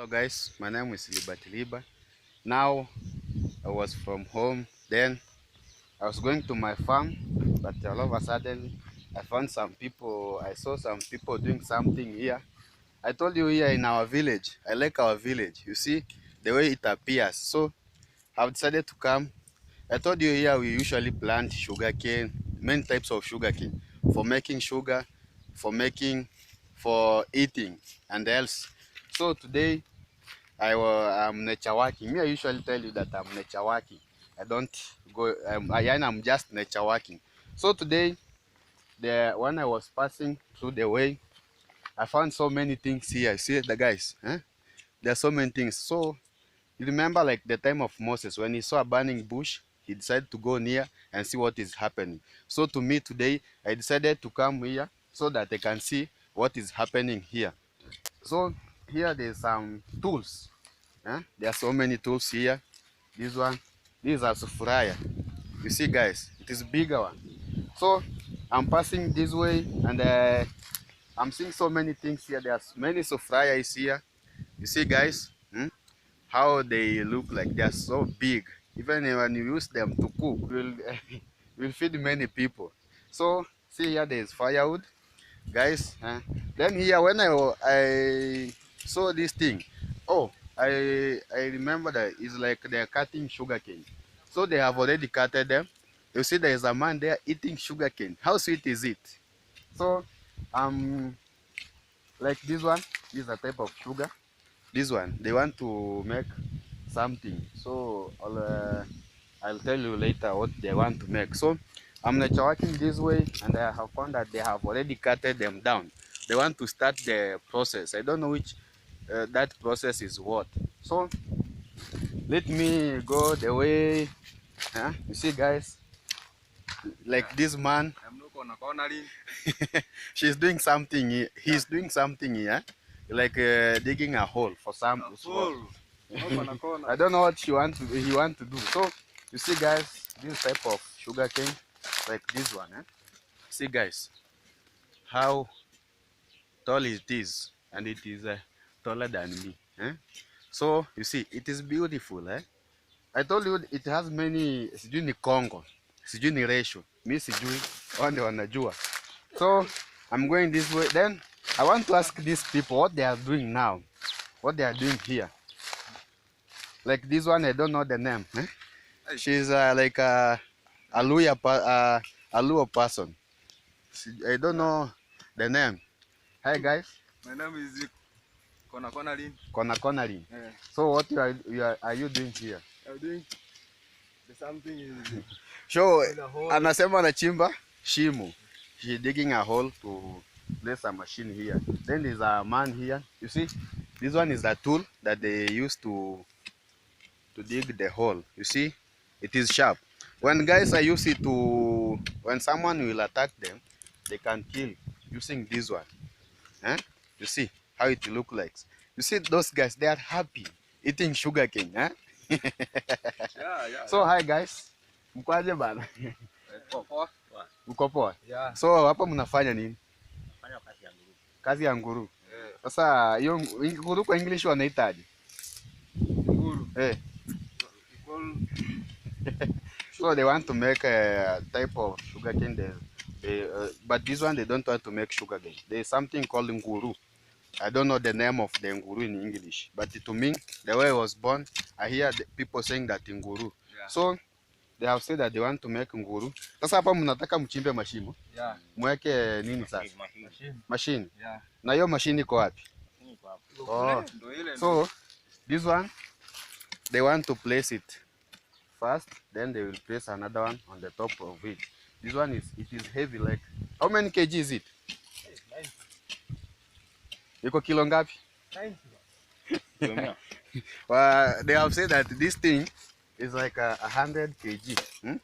Hello guys, my name is Liba. Now I was from home, then I was going to my farm, but all of a sudden I found some people, I saw some people doing something here. I told you here in our village, I like our village, you see the way it appears. So I've decided to come. I told you here we usually plant sugarcane, many types of sugarcane, for making sugar, for making, for eating and else. So today I'm nature working. Me, I usually tell you that I'm nature working. I don't go. I'm just nature working. So today, when I was passing through the way, I found so many things here. See the guys. Eh? There are so many things. So you remember, like the time of Moses, when he saw a burning bush, he decided to go near and see what is happening. So to me today, I decided to come here so that I can see what is happening here. So here there's some tools. There are so many tools here. This one, these are sufuraya. You see guys, it is bigger one. So I'm passing this way and I'm seeing so many things here. There's many sufurayas here. You see guys, how they look like. They are so big. Even when you use them to cook, will feed many people. So see here there is firewood, guys. Then here when I saw this thing, oh, I remember that it's like they're cutting sugarcane. So they have already cutted them. You see there is a man there eating sugarcane. How sweet is it? So like this one, this is a type of sugar. This one they want to make something. So I'll tell you later what they want to make. So I'm not working this way, and I have found that they have already cutted them down. They want to start the process. I don't know which that process is what. So let me go the way. You see, guys, like this man, she's doing something. He's doing something here, like digging a hole for some. I don't know what he want to do. So you see, guys, this type of sugar cane, like this one. See, guys, how tall it is, and it is taller than me. So you see, it is beautiful. I told you it has many. Sijui ni Congo, sijui ni ratio. Mi sijui, wande wanajua. So I'm going this way. Then I want to ask these people what they are doing now, what they are doing here. Like this one, I don't know the name. She's like a Luo person. I don't know the name. Hi guys. My name is Konakonalin. Yeah. So what are you doing here? I'm doing something is So anasema anachimba shimo. She's digging a hole to place a machine here. Then there's a man here. You see, this one is the tool that they use to dig the hole. You see, it is sharp. When guys are use it to, when someone will attack them, they can kill using this one. You see how it look like. You see those guys, they are happy eating sugarcane. yeah. So hi guys, mkwaje bana? Uko poa? Yeah. So hapa mnafanya nini? Nafanya kazi ya nguru. Kazi ya nguru. Sasa hiyo nguru kwa English wanaitaje? Nguru. So they want to make a type of sugarcane. But this one they don't want to make sugarcane. There's something called nguru. I don't know the name of the nguru in English, but to me, the way I was born, I hear people saying that nguru. Yeah. So they have said that they want to make nguru. Sasa hapa mnataka mchimbe mashimo. Yeah. Mweke nini sasa? Machine. Yeah. Na hiyo machine iko wapi? Oh. So this one they want to place it first, then they will place another one on the top of it. This one it is heavy, like how many kg is it? Iko kilo ngapi? 90. They have said that this thing is like 100 kg. You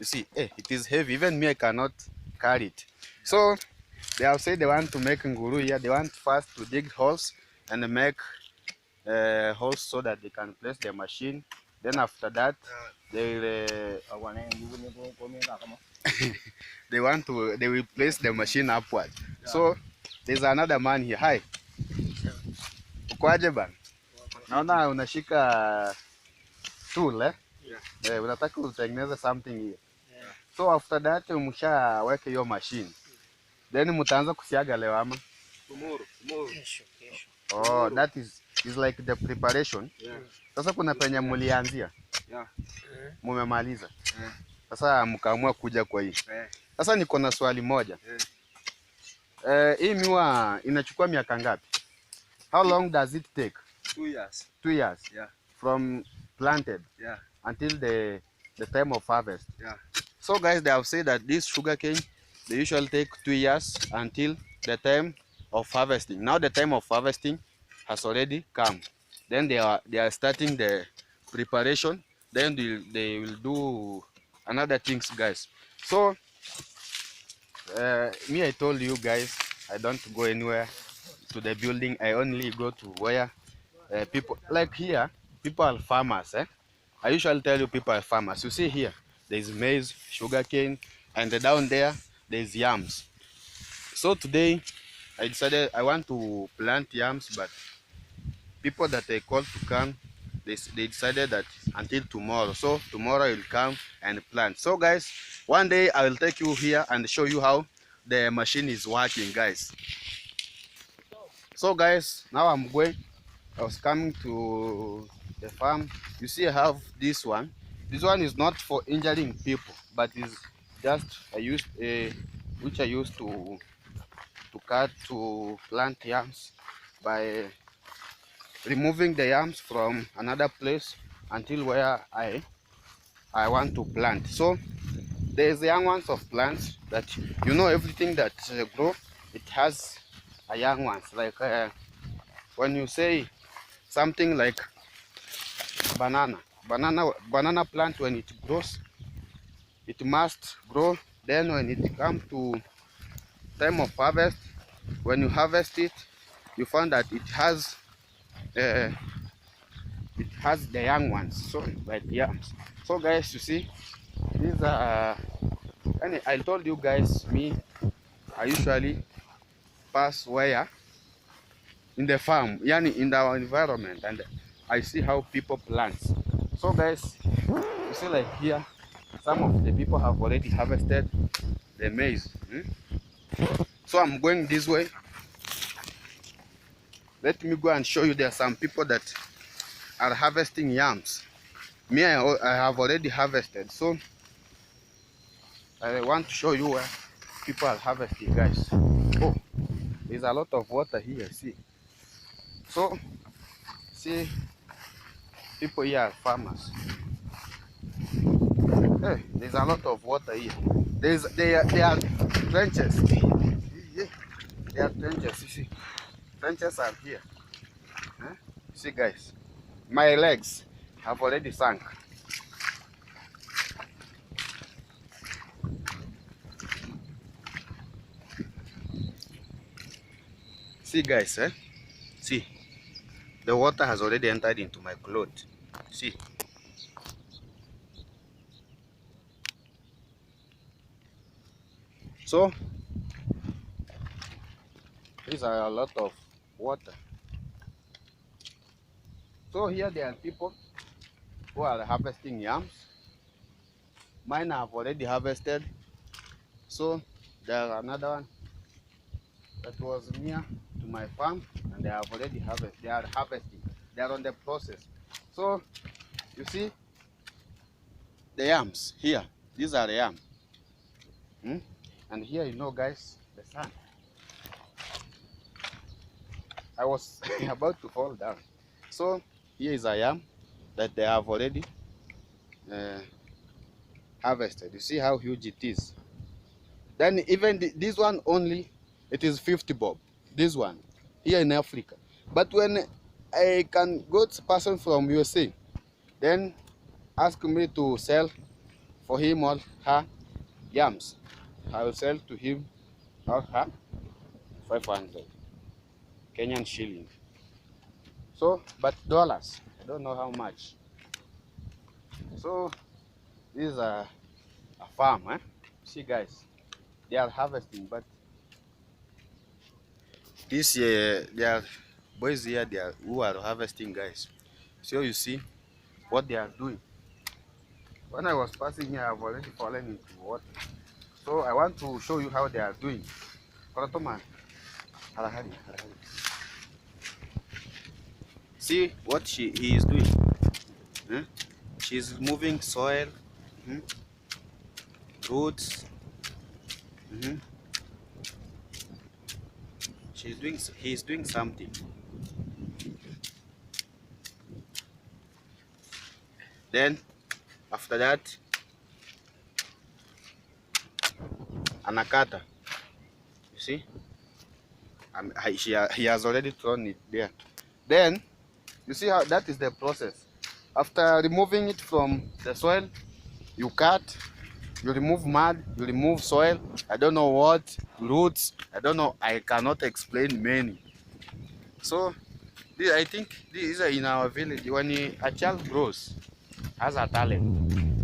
see, it is heavy. Even me, I cannot carry it. So they have said they want to make nguru here. They want first to dig holes and make holes so that they can place the machine. Then after that, they will place the machine upward. Yeah. So there's another man here. Hi. Ukwaje bana? naona unashika tool Yeah. unataka utengeneze something here. Yeah. So after that mshaweke hiyo machine, then mtaanza kusiaga leo ama? Tomorrow. Kesho. Oh, that is like the preparation. Yeah. Sasa kuna penye mlianzia, Yeah. mumemaliza, Yeah. sasa mkaamua kuja kwa hii. Yeah. Sasa niko na swali moja. Hii miwa inachukua miaka ngapi? How long does it take? 2 years. 2 years. Yeah. From planted Yeah. until the time of harvest. Yeah. So guys, they have said that this sugarcane, they usually take 2 years until the time of harvesting. Now the time of harvesting has already come. Then they are starting the preparation. Then they will do another things, guys. So me, I told you guys, I don't go anywhere to the building. I only go to where people like here. People are farmers. I usually tell you people are farmers. You see here, there's maize, sugarcane, and down there there's yams. So today I decided I want to plant yams, but people that I called to come, they decided that until tomorrow. So tomorrow I will come and plant. So guys, one day I will take you here and show you how the machine is working, guys. So guys, now I'm going. I was coming to the farm. You see I have this one. This one is not for injuring people, but is just which I used to cut to plant yams by removing the yams from another place until where I want to plant. So there's young ones of plants that everything that grow, it has a young ones. Like when you say something like banana plant, when it grows, it must grow. Then when it comes to time of harvest, when you harvest it, you find that it has the young ones, so like yams. So guys, you see, these are and I told you guys, me, I usually pass where in the farm, yani in our environment, and I see how people plant. So guys, you see like here, some of the people have already harvested the maize. So I'm going this way. Let me go and show you. There are some people that are harvesting yams. Me, I have already harvested. So I want to show you where people are harvesting, guys. Oh, there's a lot of water here. See. So see, people here are farmers. Hey, there's a lot of water here. There are trenches. There are trenches. You see, trenches are here. See, guys, my legs have already sunk. See, guys, see, the water has already entered into my clothes. See. So these are a lot of water. So here there are people who are harvesting yams. Mine have already harvested. So there are another one that was near to my farm, and they have already harvested. They are harvesting. They are on the process. So you see the yams here. These are the yams. And here, guys, the sun. I was about to fall down. So here is a yam that they have already harvested. You see how huge it is. Then even this one only, it is 50 bob. This one here in Africa. But when I can go to person from USA, then ask me to sell for him or her yams, I will sell to him or her 500 Kenyan shilling. So, but dollars, I don't know how much. So this is a farm. See, guys, they are harvesting, but this year there are boys here who are harvesting, guys. So you see what they are doing. When I was passing here, I've already fallen into water. So I want to show you how they are doing. Korotoma, harahari, harahari. See what he is doing. Huh? She's moving soil, mhm, roots. Mhm. He's doing something. Then after that, anakata. You see, he has already thrown it there. Then you see how that is the process. After removing it from the soil, you cut, you remove mud, you remove soil. I don't know what roots. I don't know. I cannot explain many. So I think this is in our village. When a child grows, has a talent,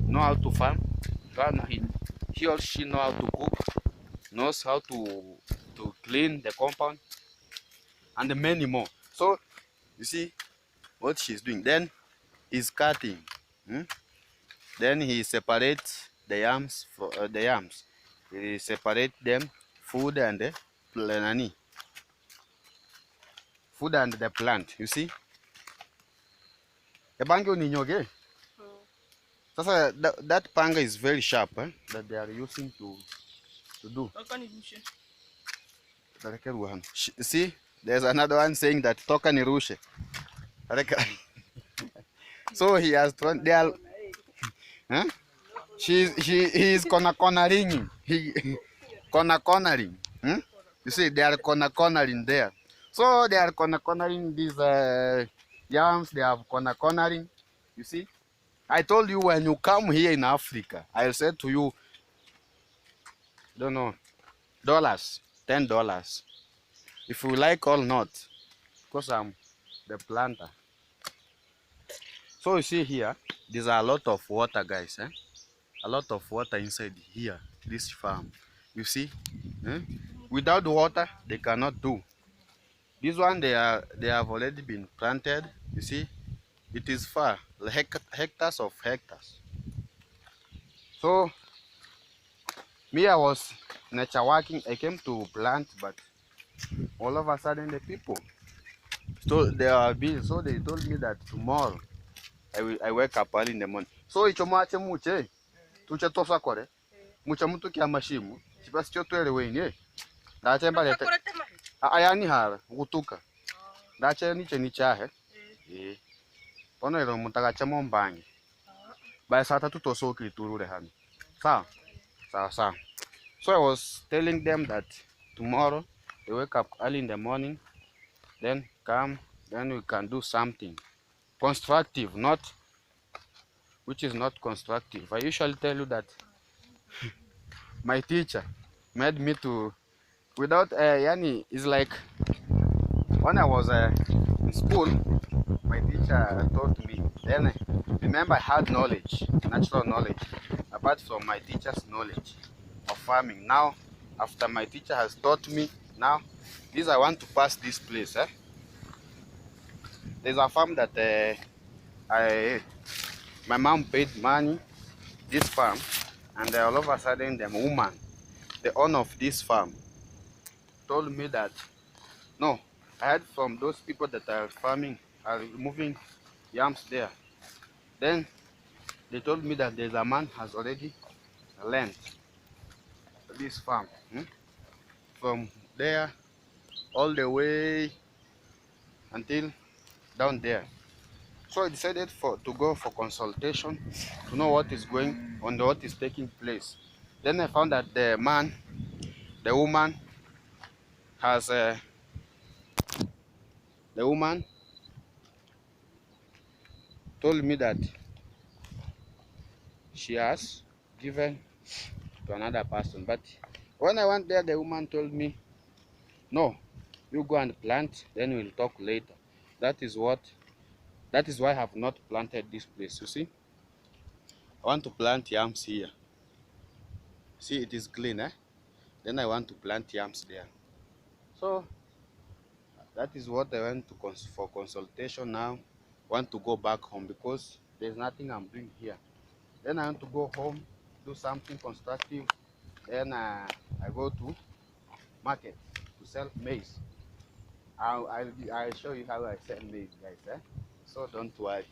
know how to farm, he or she know how to cook, knows how to clean the compound, and many more. So you see what she's doing. Then he's cutting. Hmm? Then he separates the yams from the yams. He separate them, food and the planani, food and the plant. You see, the bango ninyoge. Sasa that panga is very sharp, that they are using to do. See, there's another one saying that toka ni rushe. So he has thrown. They are, huh? He is cornering. He cornering. Hmm? You see, they are cornering there. So they are cornering these yams. They have cornering. You see, I told you when you come here in Africa, I'll say to you, don't know, dollars, $10. If you like or not, because I'm the planter. So you see here, there's a lot of water, guys. A lot of water inside here, this farm. You see, eh? Without water, they cannot do. This one, they have already been planted. You see, it is far, like hectares of hectares. So me, I was nature working. I came to plant, but all of a sudden the people, so they are busy. So they told me that tomorrow I wake up early in the morning. So ichomache muche tuche tosa kore mucha mtu kia mashimu chipasi chotwele wenye ndache mbalete ayani hara gutuka ndache niche nichahe eh pono ero mutagacha mombangi by saa tatu tosoki turure hano sawa sawa. So I was telling them that tomorrow they wake up early in the morning, then come, then we can do something constructive, not which is not constructive. I usually tell you that my teacher made me to without yani is like when I was in school, my teacher taught me. Then remember I had knowledge, natural knowledge, apart from my teacher's knowledge of farming. Now, after my teacher has taught me, now this I want to pass this place. There's a farm that my mom paid money this farm, and all of a sudden the woman, the owner of this farm, told me that no, I heard from those people that are farming are removing yams there. Then they told me that there's a man has already lent this farm, from there all the way until down there. So I decided to go for consultation to know what is going on, what is taking place. Then I found that the woman has the woman told me that she has given to another person. But when I went there, the woman told me, "No, you go and plant. Then we'll talk later." That is what. That is why I have not planted this place. You see, I want to plant yams here. See, it is clean, eh? Then I want to plant yams there. So that is what I went to for consultation now. want to go back home because there's nothing I'm doing here. Then I want to go home, do something constructive. Then I go to market to sell maize. I'll show you how I sell maize, guys. So don't worry.